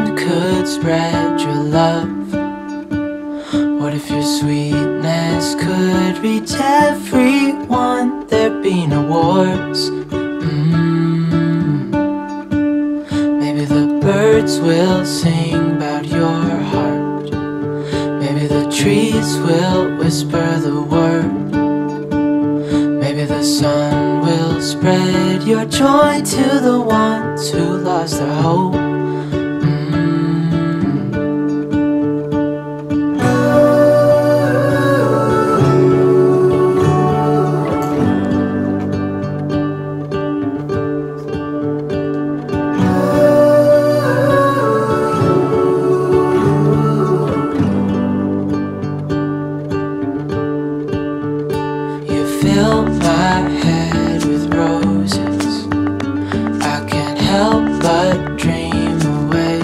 one could spread your love? What if your sweetness could reach everyone? There'd be no wars. Maybe the birds will sing about your heart. Maybe the trees will whisper the word. Maybe the sun will spread your joy to the ones who lost their hope. Fill my head with roses. I can't help but dream away,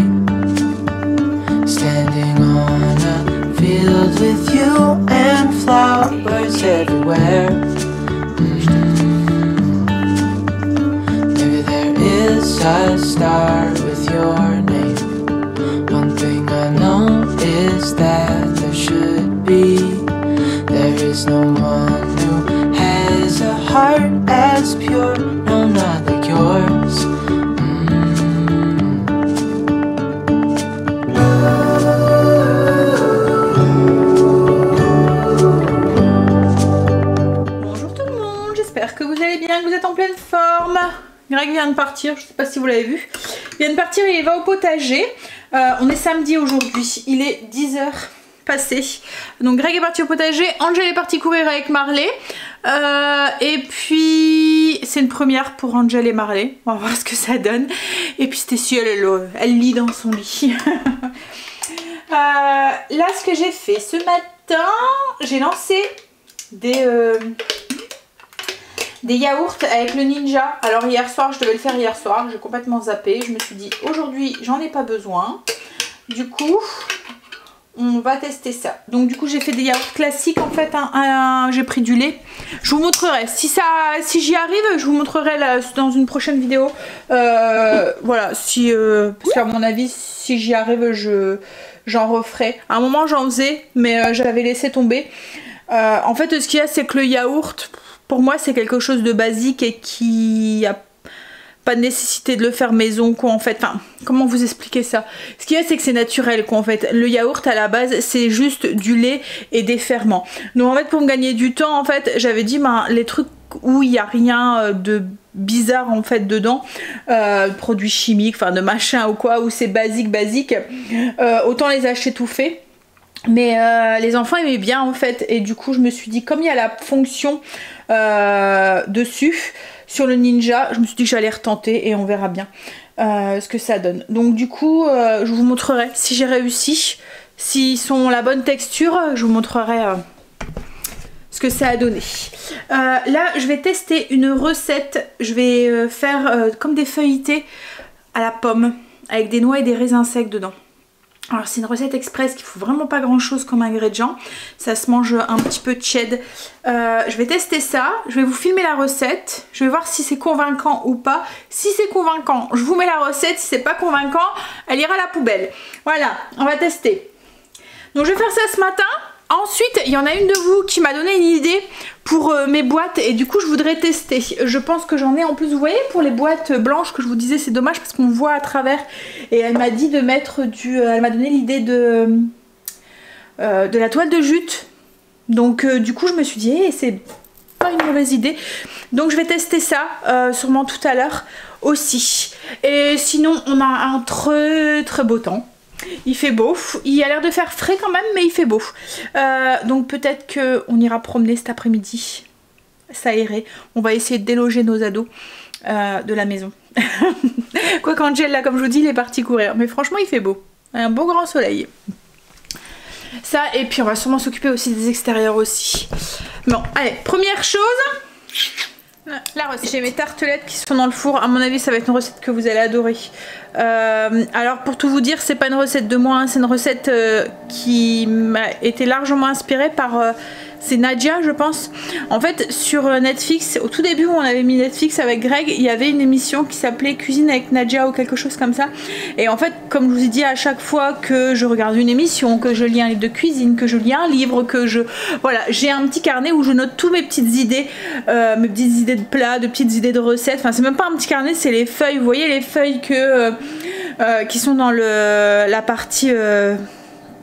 standing on a field with you and flowers everywhere. Maybe there is a star with your name. One thing I know is that there should be. There is no one who has a heart as pure, no, not like yours. Bonjour tout le monde, j'espère que vous allez bien, que vous êtes en pleine forme. Greg vient de partir, je sais pas si vous l'avez vu. Il vient de partir et il va au potager. On est samedi aujourd'hui, il est 10 h passé. Donc Greg est parti au potager, Angel est parti courir avec Marley. Et puis c'est une première pour Angel et Marley. On va voir ce que ça donne. Et puis Stacy, elle lit dans son lit. Là, ce que j'ai fait ce matin, j'ai lancé des yaourts avec le Ninja. Alors hier soir, je devais le faire hier soir, j'ai complètement zappé. Je me suis dit aujourd'hui, j'en ai pas besoin. Du coup, on va tester ça. Donc du coup j'ai fait des yaourts classiques en fait, j'ai pris du lait. Je vous montrerai, si j'y arrive, je vous montrerai là, dans une prochaine vidéo. Voilà, parce qu'à mon avis, si j'y arrive, j'en referai. À un moment j'en faisais, mais j'avais laissé tomber. En fait ce qu'il y a, c'est que le yaourt, pour moi c'est quelque chose de basique et qui a pas de nécessité de le faire maison quoi en fait. Enfin, comment vous expliquer ça? Ce qu'il y a, c'est que c'est naturel quoi en fait. Le yaourt à la base c'est juste du lait et des ferments. Donc en fait pour me gagner du temps en fait j'avais dit les trucs où il n'y a rien de bizarre en fait dedans, produits chimiques, enfin de machin ou quoi, où c'est basique, autant les acheter tout fait. Mais les enfants aimaient bien en fait, et du coup je me suis dit, comme il y a la fonction dessus sur le Ninja, je me suis dit que j'allais retenter et on verra bien ce que ça donne. Donc du coup je vous montrerai si j'ai réussi, s'ils sont la bonne texture, je vous montrerai ce que ça a donné. Là je vais tester une recette, je vais faire comme des feuilletés à la pomme avec des noix et des raisins secs dedans. Alors c'est une recette express qui faut vraiment pas grand chose comme ingrédient, ça se mange un petit peu tiède. Je vais tester ça, je vais vous filmer la recette, je vais voir si c'est convaincant ou pas. Si c'est convaincant, je vous mets la recette, si c'est pas convaincant, elle ira à la poubelle. Voilà, on va tester. Donc je vais faire ça ce matin. Ensuite, il y en a une de vous qui m'a donné une idée pour mes boîtes et du coup je voudrais tester. Je pense que j'en ai en plus, vous voyez, pour les boîtes blanches que je vous disais, c'est dommage parce qu'on voit à travers. Et elle m'a dit de mettre elle m'a donné l'idée de la toile de jute. Donc du coup je me suis dit, c'est pas une mauvaise idée. Donc je vais tester ça sûrement tout à l'heure aussi. Et sinon on a un très beau temps. Il fait beau, il a l'air de faire frais quand même, mais il fait beau. Donc peut-être qu'on ira promener cet après-midi. Ça irait. On va essayer de déloger nos ados de la maison. Quoi qu'Angel, là, comme je vous dis, il est parti courir. Mais franchement, il fait beau. Un beau grand soleil. Ça, et puis on va sûrement s'occuper aussi des extérieurs aussi. Bon, allez, première chose. La recette. J'ai mes tartelettes qui sont dans le four. À mon avis, ça va être une recette que vous allez adorer. Alors, pour tout vous dire, c'est pas une recette de moi, hein, c'est une recette qui m'a été largement inspirée par... c'est Nadia, je pense. En fait, sur Netflix, au tout début où on avait mis Netflix avec Greg, il y avait une émission qui s'appelait Cuisine avec Nadia ou quelque chose comme ça. Et en fait, comme je vous ai dit, à chaque fois que je regarde une émission, que je lis un livre de cuisine, que je lis un livre, que je... Voilà, j'ai un petit carnet où je note toutes mes petites idées de plats, de petites idées de recettes. Enfin, c'est même pas un petit carnet, c'est les feuilles. Vous voyez les feuilles qui sont dans la partie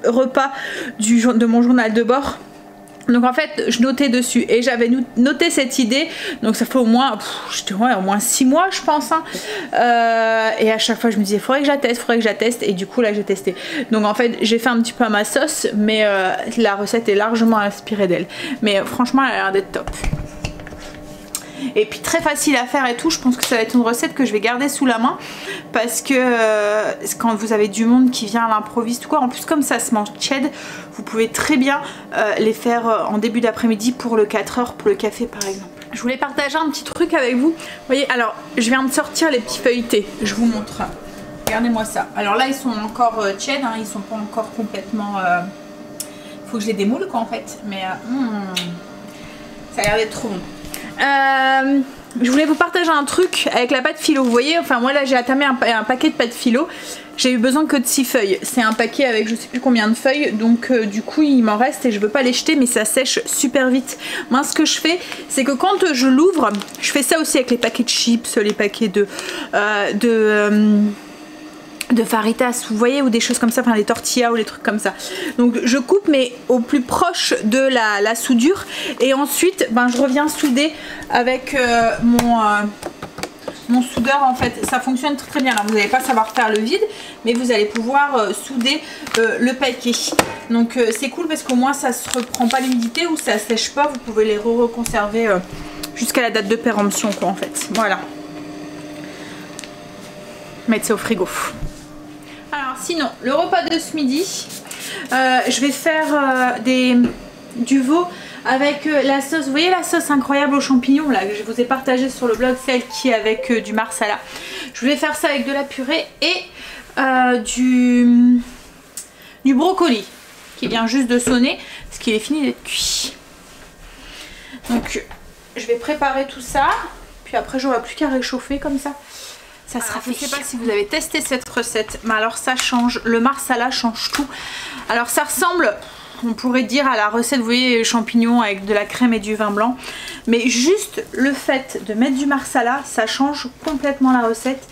repas de mon journal de bord. Donc en fait je notais dessus et j'avais noté cette idée, donc ça fait au moins, au moins 6 mois je pense, hein. Et à chaque fois je me disais faudrait que je la teste, et du coup là j'ai testé. Donc en fait j'ai fait un petit peu à ma sauce, mais la recette est largement inspirée d'elle, mais franchement elle a l'air d'être top. Et puis très facile à faire et tout, je pense que ça va être une recette que je vais garder sous la main, parce que quand vous avez du monde qui vient à l'improviste ou quoi, en plus comme ça se mange tiède, vous pouvez très bien les faire en début d'après-midi pour le 4h, pour le café par exemple. Je voulais partager un petit truc avec vous. Vous voyez, alors je viens de sortir les petits feuilletés, je vous montre. Regardez-moi ça. Alors là ils sont encore tièdes, hein, ils sont pas encore complètement... Faut que je les démoule quoi en fait, mais ça a l'air d'être trop bon. Je voulais vous partager un truc avec la pâte philo. Vous voyez, enfin moi là j'ai attamé un paquet de pâte philo. J'ai eu besoin que de 6 feuilles. C'est un paquet avec je sais plus combien de feuilles. Donc du coup il m'en reste et je veux pas les jeter, mais ça sèche super vite. Moi ce que je fais, c'est que quand je l'ouvre, je fais ça aussi avec les paquets de chips, les paquets de faritas, vous voyez, ou des choses comme ça, enfin des tortillas ou des trucs comme ça. Donc je coupe mais au plus proche de la soudure, et ensuite ben, je reviens souder avec mon soudeur. En fait ça fonctionne très très bien. Alors, vous n'allez pas savoir faire le vide, mais vous allez pouvoir souder le paquet. Donc c'est cool parce qu'au moins ça se reprend pas l'humidité ou ça sèche pas, vous pouvez les reconserver jusqu'à la date de péremption quoi en fait. Voilà, mettre ça au frigo. Alors sinon, le repas de ce midi, je vais faire du veau avec la sauce. Vous voyez la sauce incroyable aux champignons là que je vous ai partagée sur le blog, celle qui est avec du marsala. Je vais faire ça avec de la purée et du brocoli qui vient juste de sonner parce qu'il est fini d'être cuit. Donc je vais préparer tout ça, puis après j'aurai plus qu'à réchauffer comme ça. Ça sera fait. Je ne sais pas si vous avez testé cette recette, mais alors ça change, le marsala change tout. Alors ça ressemble, on pourrait dire, à la recette, vous voyez, les champignons avec de la crème et du vin blanc. Mais juste le fait de mettre du marsala, ça change complètement la recette.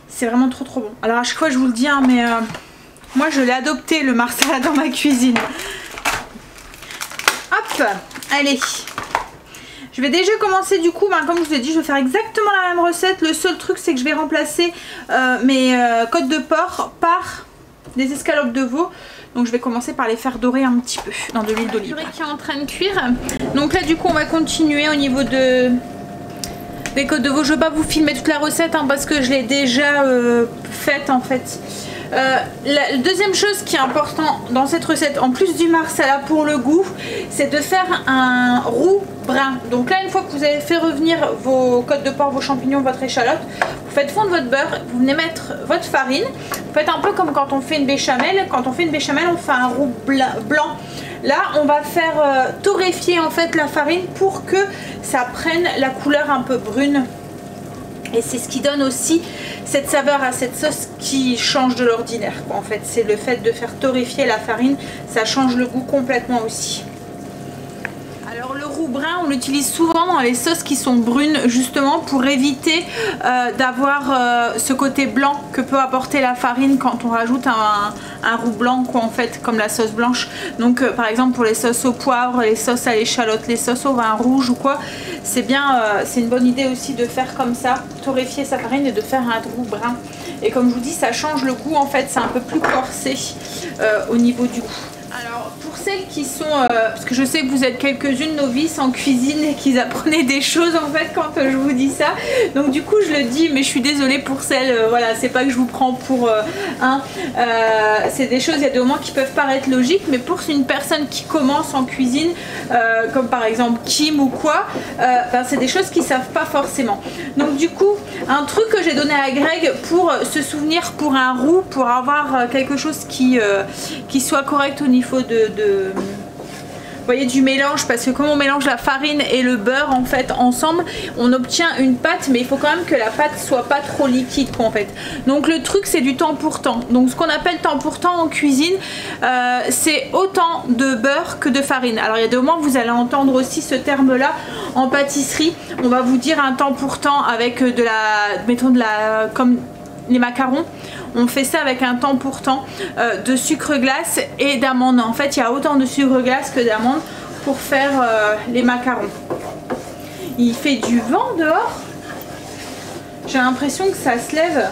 C'est vraiment trop trop bon. Alors à chaque fois je vous le dis, hein, mais moi je l'ai adopté le marsala dans ma cuisine. Hop, allez. Je vais déjà commencer du coup, comme je vous ai dit, je vais faire exactement la même recette. Le seul truc c'est que je vais remplacer mes côtes de porc par des escalopes de veau. Donc je vais commencer par les faire dorer un petit peu dans de l'huile d'olive. La purée qui est en train de cuire. Donc là du coup on va continuer au niveau des côtes de veau. Je ne vais pas vous filmer toute la recette hein, parce que je l'ai déjà faite en fait. La deuxième chose qui est important dans cette recette, en plus du marsala pour le goût, c'est de faire un roux brun. Donc là, une fois que vous avez fait revenir vos côtes de porc, vos champignons, votre échalote, vous faites fondre votre beurre, vous venez mettre votre farine. Vous faites un peu comme quand on fait une béchamel. Quand on fait une béchamel, on fait un roux blanc. Là, on va faire torréfier en fait la farine pour que ça prenne la couleur un peu brune. Et c'est ce qui donne aussi cette saveur à cette sauce qui change de l'ordinaire. En fait, c'est le fait de faire torréfier la farine, ça change le goût complètement aussi. Alors le roux brun, on l'utilise souvent dans les sauces qui sont brunes, justement pour éviter d'avoir ce côté blanc que peut apporter la farine quand on rajoute un roux blanc, quoi, en fait, comme la sauce blanche. Donc par exemple pour les sauces au poivre, les sauces à l'échalote, les sauces au vin rouge ou quoi, c'est bien, c'est une bonne idée aussi de faire comme ça, torréfier sa farine et de faire un roux brun. Et comme je vous dis, ça change le goût en fait, c'est un peu plus corsé au niveau du goût. Alors pour celles qui sont, parce que je sais que vous êtes quelques-unes novices en cuisine et qui apprenaient des choses en fait quand je vous dis ça, donc du coup je le dis, mais je suis désolée pour celles, voilà, c'est pas que je vous prends pour c'est des choses, il y a des moments qui peuvent paraître logiques, mais pour une personne qui commence en cuisine, comme par exemple Kim ou quoi, ben, c'est des choses qu'ils savent pas forcément. Donc du coup, un truc que j'ai donné à Greg pour se souvenir pour un roux, pour avoir quelque chose qui soit correct au niveau vous voyez, du mélange, parce que comme on mélange la farine et le beurre en fait ensemble, on obtient une pâte, mais il faut quand même que la pâte soit pas trop liquide quoi, en fait. Donc le truc c'est du temps pour temps. Donc ce qu'on appelle temps pour temps en cuisine, c'est autant de beurre que de farine. Alors il y a des moments où vous allez entendre aussi ce terme là en pâtisserie. On va vous dire un temps pour temps avec de la, mettons de la, comme les macarons. On fait ça avec un temps pour temps de sucre glace et d'amandes. En fait, il y a autant de sucre glace que d'amandes pour faire les macarons. Il fait du vent dehors. J'ai l'impression que ça se lève.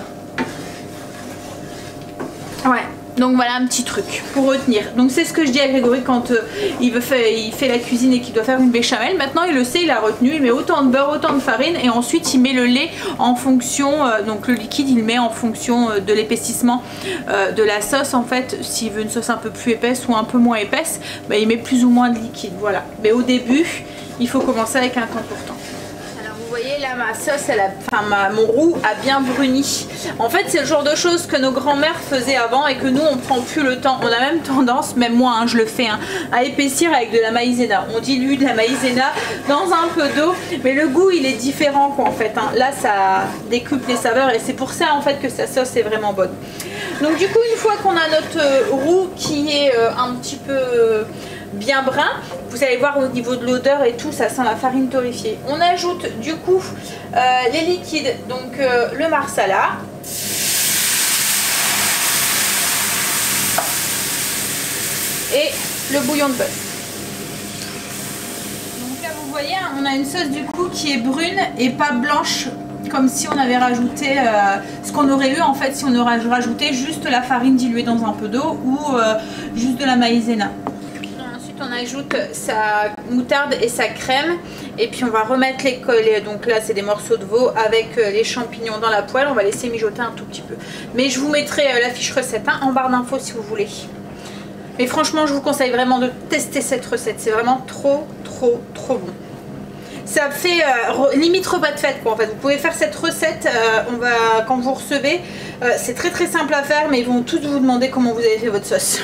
Ouais. Donc voilà un petit truc pour retenir. Donc c'est ce que je dis à Grégory quand il fait la cuisine et qu'il doit faire une béchamel. Maintenant il le sait, il a retenu, il met autant de beurre, autant de farine et ensuite il met le lait en fonction, donc le liquide il met en fonction de l'épaississement de la sauce en fait. S'il veut une sauce un peu plus épaisse ou un peu moins épaisse, bah, il met plus ou moins de liquide, voilà. Mais au début il faut commencer avec un temps pour temps. Vous voyez là ma sauce, mon roux a bien bruni. En fait c'est le genre de choses que nos grands-mères faisaient avant et que nous on prend plus le temps. On a même tendance, même moi hein, je le fais, hein, à épaissir avec de la maïzena. On dilue de la maïzena dans un peu d'eau, mais le goût il est différent quoi en fait. Hein. Là ça décuple les saveurs et c'est pour ça en fait que sa sauce est vraiment bonne. Donc du coup une fois qu'on a notre roux qui est un petit peu bien brun, vous allez voir au niveau de l'odeur et tout, ça sent la farine torréfiée. On ajoute du coup les liquides, donc le marsala et le bouillon de bœuf. Donc là vous voyez, on a une sauce du coup qui est brune et pas blanche comme si on avait rajouté ce qu'on aurait eu en fait si on aurait rajouté juste la farine diluée dans un peu d'eau ou juste de la maïzena. On ajoute sa moutarde et sa crème et puis on va remettre donc là c'est des morceaux de veau avec les champignons dans la poêle. On va laisser mijoter un tout petit peu, mais je vous mettrai la fiche recette hein, en barre d'infos si vous voulez. Mais franchement je vous conseille vraiment de tester cette recette, c'est vraiment trop bon. Ça fait limite repas de fête quoi en fait. Vous pouvez faire cette recette, quand vous recevez, c'est très simple à faire, mais ils vont tous vous demander comment vous avez fait votre sauce.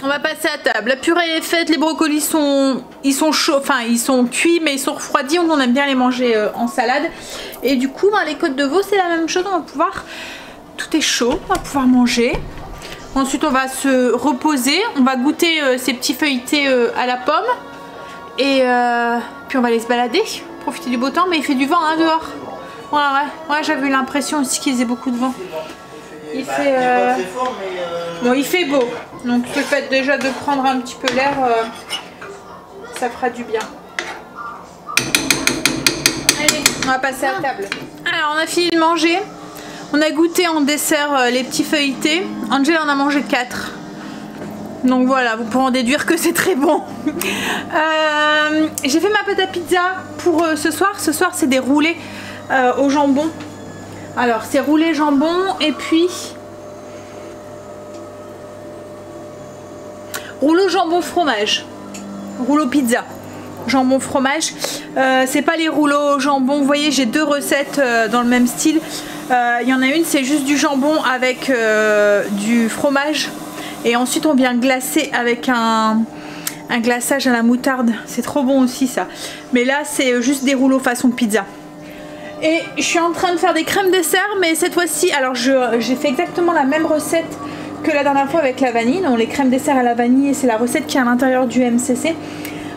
On va passer à table. La purée est faite, les brocolis ils sont chauds, enfin ils sont cuits mais ils sont refroidis. On aime bien les manger en salade. Et du coup, les côtes de veau c'est la même chose. On va pouvoir, tout est chaud, on va pouvoir manger. Ensuite on va se reposer. On va goûter ces petits feuilletés à la pomme. Et puis on va aller se balader, profiter du beau temps. Mais il fait du vent hein, dehors. Ouais, j'avais l'impression aussi qu'il faisait beaucoup de vent. Il fait bon, il fait beau, donc le fait déjà de prendre un petit peu l'air, ça fera du bien. Allez, on va passer à table. Alors on a fini de manger, on a goûté en dessert les petits feuilletés. Angel en a mangé 4. Donc voilà, vous pourrez en déduire que c'est très bon. J'ai fait ma pâte à pizza pour ce soir. Ce soir c'est des roulés au jambon. Alors c'est roulé jambon et puis rouleau jambon fromage, rouleau pizza, jambon fromage. C'est pas les rouleaux jambon, vous voyez j'ai deux recettes dans le même style. Il y en a une c'est juste du jambon avec du fromage et ensuite on vient glacer avec un glaçage à la moutarde. C'est trop bon aussi ça. Mais là c'est juste des rouleaux façon pizza. Et je suis en train de faire des crèmes dessert, mais cette fois-ci, alors j'ai fait exactement la même recette que la dernière fois avec la vanille. Donc les crèmes dessert à la vanille, c'est la recette qui est à l'intérieur du MCC.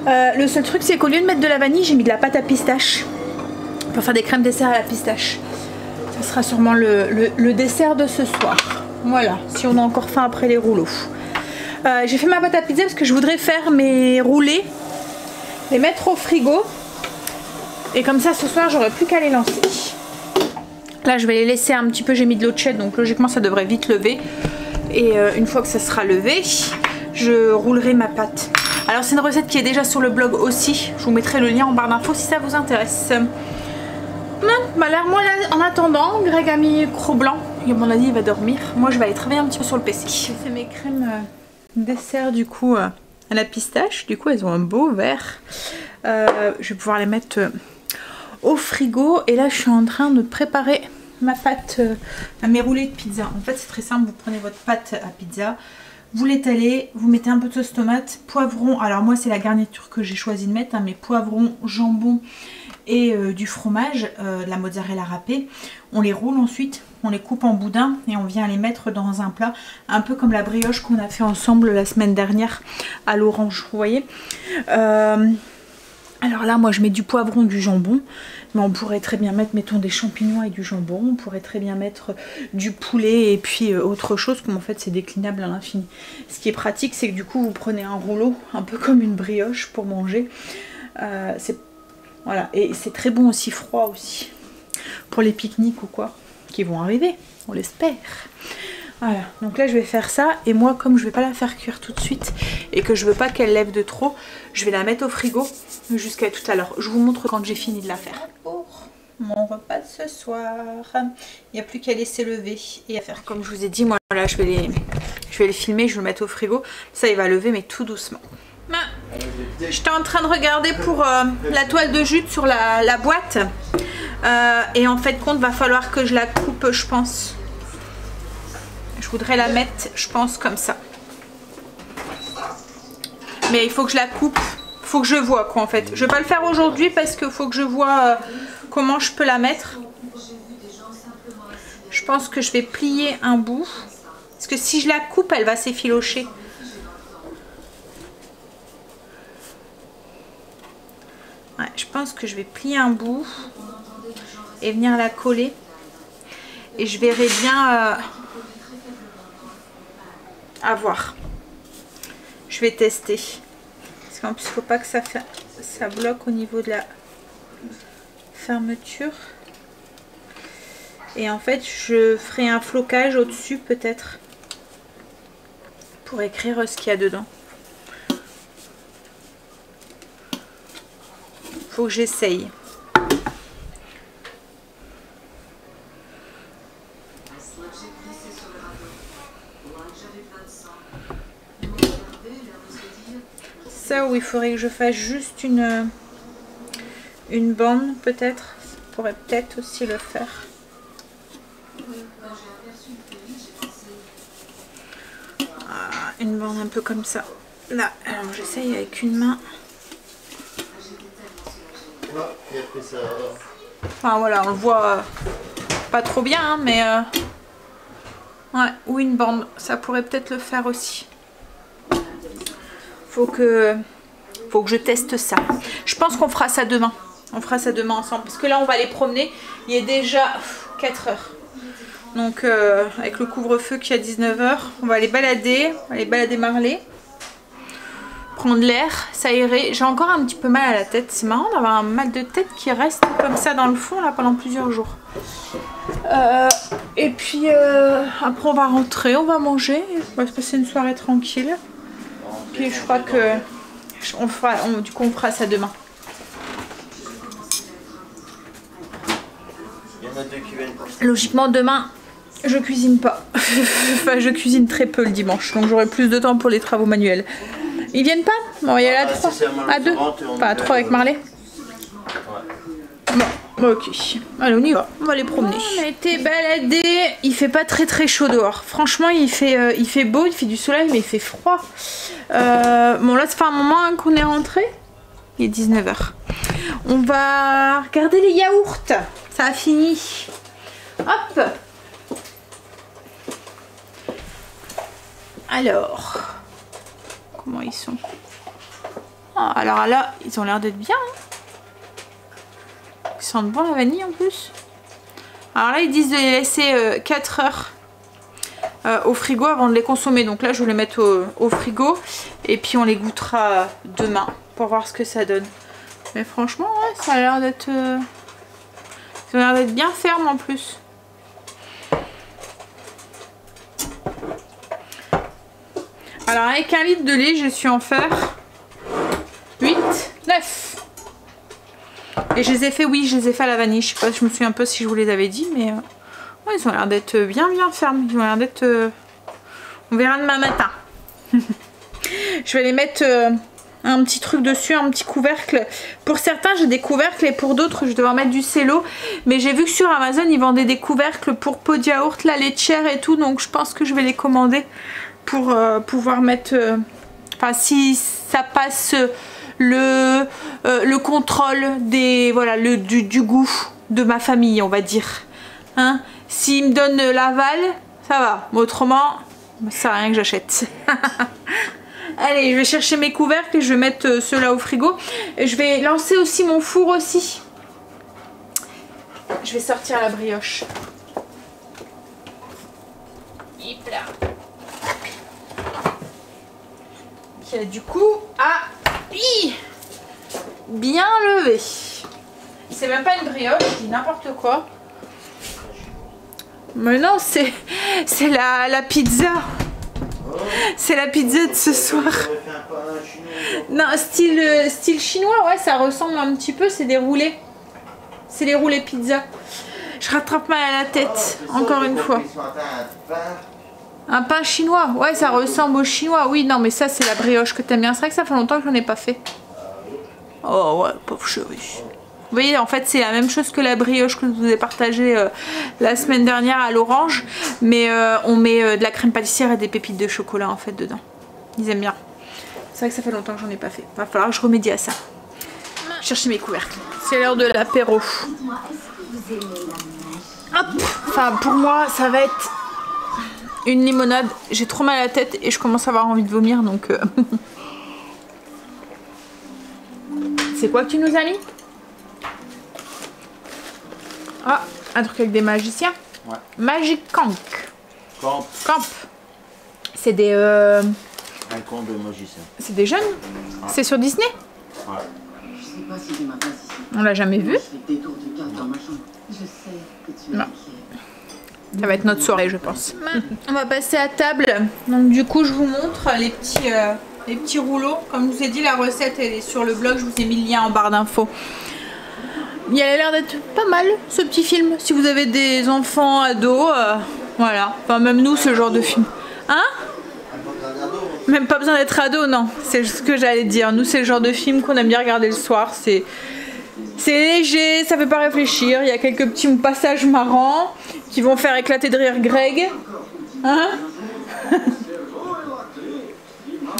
Le seul truc, c'est qu'au lieu de mettre de la vanille, j'ai mis de la pâte à pistache pour faire des crèmes dessert à la pistache. Ça sera sûrement le dessert de ce soir. Voilà, si on a encore faim après les rouleaux. J'ai fait ma pâte à pizza parce que je voudrais faire mes roulés, les mettre au frigo. Et comme ça ce soir j'aurai plus qu'à les lancer. Là je vais les laisser un petit peu, j'ai mis de l'eau de chèvre donc logiquement ça devrait vite lever. Et une fois que ça sera levé, je roulerai ma pâte. Alors c'est une recette qui est déjà sur le blog aussi. Je vous mettrai le lien en barre d'infos si ça vous intéresse. Bah alors moi là, en attendant, Greg a mis croc blanc. Et à mon avis il va dormir. Moi je vais aller travailler un petit peu sur le PC. J'ai fait mes crèmes dessert du coup à la pistache. Du coup elles ont un beau vert. Je vais pouvoir les mettre au frigo. Et là je suis en train de préparer ma pâte, mes roulés de pizza. En fait c'est très simple, vous prenez votre pâte à pizza, vous l'étalez, vous mettez un peu de sauce tomate, poivron, alors moi c'est la garniture que j'ai choisi de mettre, hein, mais poivron, jambon et du fromage, de la mozzarella râpée. On les roule ensuite, on les coupe en boudin et on vient les mettre dans un plat, un peu comme la brioche qu'on a fait ensemble la semaine dernière à l'orange, vous voyez. Alors là moi je mets du poivron, du jambon, mais on pourrait très bien mettre, mettons, des champignons et du jambon, on pourrait très bien mettre du poulet et puis autre chose, comme en fait c'est déclinable à l'infini. Ce qui est pratique c'est que du coup vous prenez un rouleau, un peu comme une brioche pour manger, voilà, et c'est très bon aussi froid aussi, pour les pique-niques ou quoi, qui vont arriver, on l'espère. Voilà, donc là je vais faire ça, et moi comme je vais pas la faire cuire tout de suite et que je veux pas qu'elle lève de trop, je vais la mettre au frigo jusqu'à tout à l'heure. Je vous montre quand j'ai fini de la faire. Pour mon repas de ce soir, il n'y a plus qu'à laisser lever et à faire comme je vous ai dit. Moi là je vais les filmer, je vais le mettre au frigo, ça il va lever mais tout doucement. J'étais en train de regarder pour la toile de jute sur la boîte et en fait compte va falloir que je la coupe, je pense. Je voudrais la mettre, je pense, comme ça. Mais il faut que je la coupe. Il faut que je vois quoi en fait. Je vais pas le faire aujourd'hui parce qu'il faut que je vois comment je peux la mettre. Je pense que je vais plier un bout. Parce que si je la coupe, elle va s'effilocher. Ouais, je pense que je vais plier un bout et venir la coller. Et je verrai bien... à voir. Je vais tester. Parce qu'en plus, il ne faut pas que ça bloque au niveau de la fermeture. Et en fait, je ferai un flocage au-dessus peut-être. Pour écrire ce qu'il y a dedans. Faut que j'essaye. Ça où il faudrait que je fasse juste une bande peut-être. Ça pourrait peut-être aussi le faire. Ah, une bande un peu comme ça. Là, alors j'essaye avec une main. Enfin voilà, on le voit pas trop bien, hein, mais ouais, ou une bande, ça pourrait peut-être le faire aussi. Faut que je teste ça. Je pense qu'on fera ça demain. On fera ça demain ensemble. Parce que là, on va aller promener. Il est déjà 4 h. Donc, avec le couvre-feu qui est à 19 h, on va aller balader. On va aller balader Marley. Prendre l'air, s'aérer. J'ai encore un petit peu mal à la tête. C'est marrant d'avoir un mal de tête qui reste comme ça dans le fond là pendant plusieurs jours. Et puis, après, on va rentrer. On va manger. On va se passer une soirée tranquille. Puis je crois que du coup on fera ça demain. Logiquement demain je cuisine pas. Enfin je cuisine très peu le dimanche. Donc j'aurai plus de temps pour les travaux manuels. Ils viennent pas? Bon, on va y aller à 3. À 2. Pas à 3 avec Marley. Bon, ok. Allez, on y va. On va les promener. On a été baladés. Il fait pas très chaud dehors. Franchement, il fait beau, il fait du soleil, mais il fait froid. Bon, là, ça fait un moment hein, qu'on est rentré. Il est 19 h. On va regarder les yaourts. Ça a fini. Hop. Alors, comment ils sont? Ah, alors là, ils ont l'air d'être bien. Hein. Ils sentent bon la vanille en plus. Alors là, ils disent de les laisser 4 heures au frigo avant de les consommer. Donc là, je vais les mettre au frigo. Et puis, on les goûtera demain pour voir ce que ça donne. Mais franchement, ouais, ça a l'air d'être bien ferme en plus. Alors avec 1 litre de lait, je suis en faire 8, 9. Et je les ai fait, oui, je les ai fait à la vanille. Je sais pas, je me souviens un peu si je vous les avais dit, mais ouais, ils ont l'air d'être bien fermes. Ils ont l'air d'être... On verra demain matin. Je vais les mettre un petit truc dessus, un petit couvercle. Pour certains, j'ai des couvercles et pour d'autres, je devais en mettre du cello. Mais j'ai vu que sur Amazon, ils vendaient des couvercles pour pot de yaourt, la laitière et tout. Donc je pense que je vais les commander pour pouvoir mettre... Enfin, si ça passe le contrôle des, voilà, du goût de ma famille, on va dire. Hein, s'ils me donnent l'aval, ça va. Mais autrement, ça sert à rien que j'achète. Allez, je vais chercher mes couvercles et je vais mettre ceux-là au frigo. Et je vais lancer aussi mon four aussi. Je vais sortir la brioche. Hop là. Qui a du coup bien levé. C'est même pas une brioche, je dis n'importe quoi. Mais non, c'est la pizza. C'est la pizza de ce soir. Non, style chinois, ouais, ça ressemble un petit peu, c'est des roulés. C'est les roulés pizza. Je rattrape mal à la tête, encore une fois. Un pain chinois, ouais, ça ressemble au chinois. Oui, non, mais ça, c'est la brioche que t'aimes bien. C'est vrai que ça fait longtemps que j'en ai pas fait. Oh, ouais, pauvre chérie. Vous voyez, en fait, c'est la même chose que la brioche que je vous ai partagée la semaine dernière à l'orange. Mais on met de la crème pâtissière et des pépites de chocolat, en fait, dedans. Ils aiment bien. C'est vrai que ça fait longtemps que j'en ai pas fait. Va falloir que je remédie à ça. Chercher mes couvercles. C'est l'heure de l'apéro. Hop. Enfin, pour moi, ça va être une limonade. J'ai trop mal à la tête et je commence à avoir envie de vomir, donc... C'est quoi que tu nous as mis? Ah, un truc avec des magiciens. Ouais. Magic Camp. Camp. C'est des... Un conte de magicien. C'est des jeunes. Ouais. C'est sur Disney. Ouais. Je sais pas si tu m'as pas ici. On l'a jamais vu. Je fais des tours de cartes dans ma chambre. Je sais que tu es inquiet. Ça va être notre soirée, je pense. On va passer à table. Donc du coup, je vous montre les petits rouleaux. Comme je vous ai dit, la recette elle est sur le blog. Je vous ai mis le lien en barre d'infos. Il a l'air d'être pas mal ce petit film. Si vous avez des enfants, ados, voilà. Enfin même nous, ce genre de film. Hein? Même pas besoin d'être ado, non. C'est ce que j'allais dire. Nous, c'est le genre de film qu'on aime bien regarder le soir. C'est léger, ça fait pas réfléchir. Il y a quelques petits passages marrants qui vont faire éclater de rire Greg. Hein?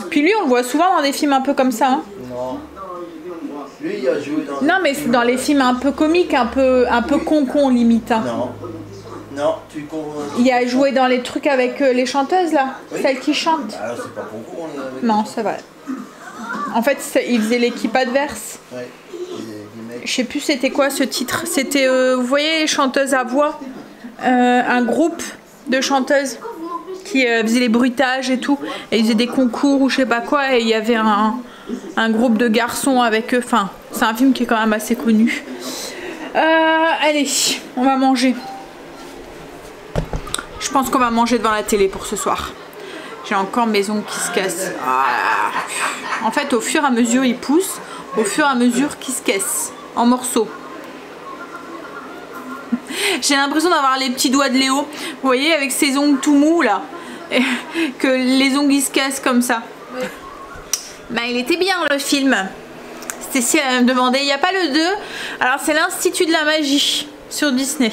Puis lui, on le voit souvent dans des films un peu comme ça. Hein? Non. Lui, il a joué dans... Non, mais c'est dans les films un peu comiques, un peu con limite. Hein. Non. Non, tu confonds. Il a joué dans les trucs avec les chanteuses là, oui. Celles qui chantent. Alors c'est pas concours, on est... Non, c'est vrai. En fait, il faisait l'équipe adverse. Ouais. Je sais plus c'était quoi ce titre. C'était, vous voyez, les chanteuses à voix. Un groupe de chanteuses qui faisaient les bruitages et tout. Et ils faisaient des concours ou je sais pas quoi. Et il y avait un groupe de garçons avec eux. Enfin, c'est un film qui est quand même assez connu. Allez, on va manger. Je pense qu'on va manger devant la télé pour ce soir. J'ai encore mes ongles qui se cassent. Ah. En fait, au fur et à mesure, ils poussent. Au fur et à mesure qu'ils se cassent en morceaux. J'ai l'impression d'avoir les petits doigts de Léo. Vous voyez, avec ses ongles tout mous là. Et que les ongles ils se cassent comme ça. Oui. Bah, il était bien le film. Stécie a me demandé. Il n'y a pas le 2. Alors c'est l'Institut de la magie sur Disney.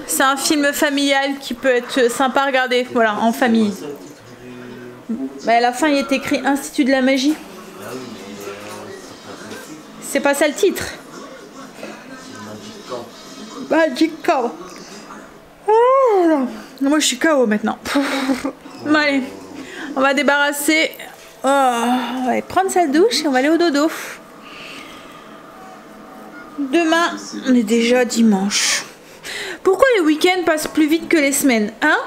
C'est un film familial qui peut être sympa à regarder, voilà, en famille. Bah, à la fin, il est écrit Institut de la magie. C'est pas ça le titre. Magic Camp. Oh, moi, je suis KO maintenant. Allez, on va débarrasser. Oh, on va aller prendre sa douche et on va aller au dodo. Demain, on est déjà dimanche. Pourquoi les week-ends passent plus vite que les semaines, hein?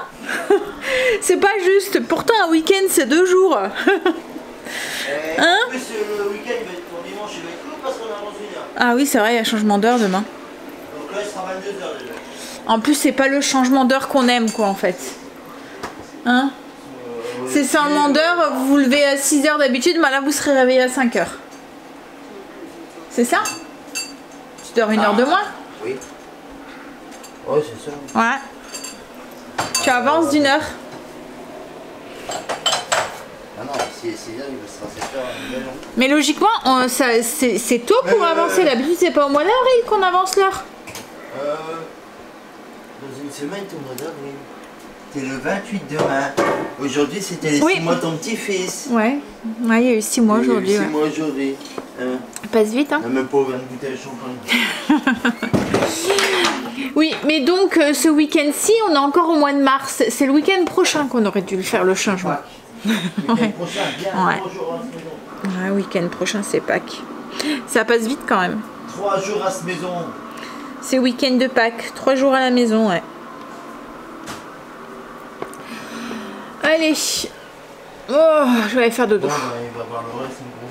C'est pas juste. Pourtant, un week-end, c'est 2 jours. Hein? En plus, le week-end, il va être pour dimanche, il va être court parce qu'on avance 1 heure. Ah oui, c'est vrai, il y a changement d'heure demain. Donc là, il sera 22 heures déjà. En plus, c'est pas le changement d'heure qu'on aime, quoi, en fait. Hein? C'est changement d'heure, vous vous levez à 6h d'habitude, mais là vous serez réveillé à 5h. C'est ça? Tu dors 1 heure de moins? Oui. Ouais, c'est ça. Ouais. Tu avances d'1 heure. Ah non, si c'est bien, il va se passer ça. Mais logiquement, c'est tôt pour avancer. D'habitude, c'est pas au mois d'avril qu'on avance l'heure. Dans une semaine, tout le mois d'avril. C'est le 28 demain. Aujourd'hui, c'était les 6 mois de ton petit-fils. Ouais, il y a eu 6 mois aujourd'hui. 6 mois aujourd'hui. Passe vite, hein. Même pas 20 bouteilles de champagne. Oui, mais donc ce week-end-ci, on est encore au mois de mars. C'est le week-end prochain qu'on aurait dû faire le changement. Week-end prochain, bien, 3 jours à ce maison. Ouais, week-end prochain, c'est Pâques. Ça passe vite quand même. 3 jours à ce maison. C'est week-end de Pâques. 3 jours à la maison, ouais. Allez. Oh, je vais aller faire dodo. Bon, il va voir le reste, en gros.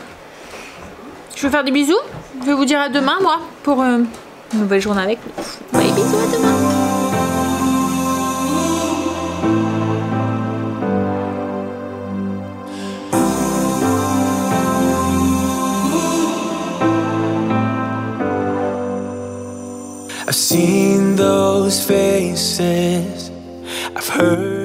Je vais faire des bisous. Je vais vous dire à demain, moi, pour une nouvelle journée avec vous. Allez, bisous, à demain. I've seen those faces, I've heard